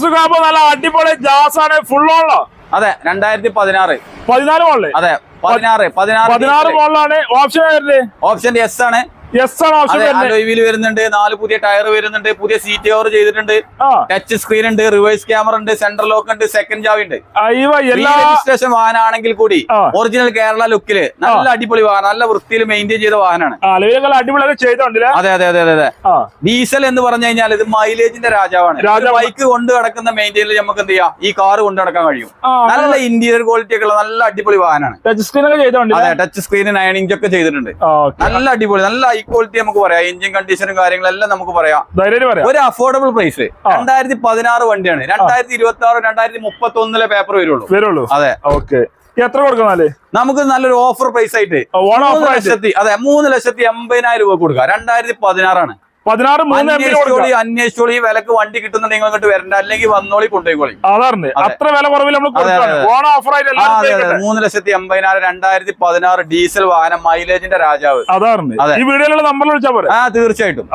സുഖാബോ നല്ല അടിപൊളി ജാസ് ആണ്, ഫുൾ ഓണോ? അതെ, 2016 മോഡല്. അതെ, 16 മോഡലാണ്. ഓപ്ഷൻ വരുന്നത് ഓപ്ഷൻ എസ് ആണ്. അലോയിൽ വരുന്നുണ്ട്, 4 പുതിയ ടയർ വരുന്നുണ്ട്, പുതിയ സീറ്റ് കവർ ചെയ്തിട്ടുണ്ട്, ടച്ച് സ്ക്രീൻ ഉണ്ട്, റിവേഴ്സ് ക്യാമറ ഉണ്ട്, സെൻട്രൽ ലോക്ക് ഉണ്ട്, സെക്കൻഡ് ചാവി ഉണ്ട്. രജിസ്ട്രേഷൻ വാഹനമാണെങ്കിൽ കൂടി ഒറിജിനൽ കേരള ലുക്കില് നല്ല അടിപൊളി വാഹനം, നല്ല വൃത്തിയിൽ മെയിൻറ്റെയിൻ ചെയ്ത വാഹനമാണ്. അതെ അതെ അതെ അതെ. ഡീസൽ എന്ന് പറഞ്ഞു കഴിഞ്ഞാൽ ഇത് മൈലേജിന്റെ രാജാവാണ്. ബൈക്ക് കൊണ്ട് നടക്കുന്ന മെയിൻറ്റെയിനിൽ നമുക്ക് എന്ത് ചെയ്യാം, ഈ കാർ കൊണ്ട് നടക്കാൻ കഴിയും. നല്ല ഇന്റീരിയർ ക്വാളിറ്റി ഒക്കെ ഉള്ള നല്ല അടിപൊളി വാഹനമാണ്. ടച്ച് സ്ക്രീൻ ഒക്കെ ചെയ്തോണ്ട്. അതെ, ടച്ച് സ്ക്രീൻ 9 ഇഞ്ച് ഒക്കെ ചെയ്തിട്ടുണ്ട്. നല്ല അടിപൊളി, നല്ല ക്വാളിറ്റി നമുക്ക് പറയാം. എഞ്ചിൻ കണ്ടീഷനും കാര്യങ്ങളെല്ലാം നമുക്ക് പറയാം. ഒരു അഫോർഡബിൾ പ്രൈസ്. 2016 വണ്ടിയാണ്. 2026 2031 പേപ്പർ വരുള്ളൂ. അതെ, ഓക്കെ. എത്ര കൊടുക്കാല് നമുക്ക് നല്ലൊരു ഓഫർ പ്രൈസ് ആയിട്ട് 3,80,000 രൂപ കൊടുക്കാം. 2016 ആണ്. അന്വേഷിച്ചോളി, വിലക്ക് വണ്ടി കിട്ടുന്നുണ്ട്. നിങ്ങൾ ഇങ്ങോട്ട് വരണ്ട, അല്ലെങ്കിൽ വന്നോളി, കൊണ്ടുപോയിക്കോളി. അത്ര വില കുറവിൽ 3,80,000 2016 ഡീസൽ വാഹനം, മൈലേജിന്റെ രാജാവ്. ഈ വീഡിയോയിലുള്ള നമ്പർ വിളിച്ചാൽ പോരെ? തീർച്ചയായിട്ടും.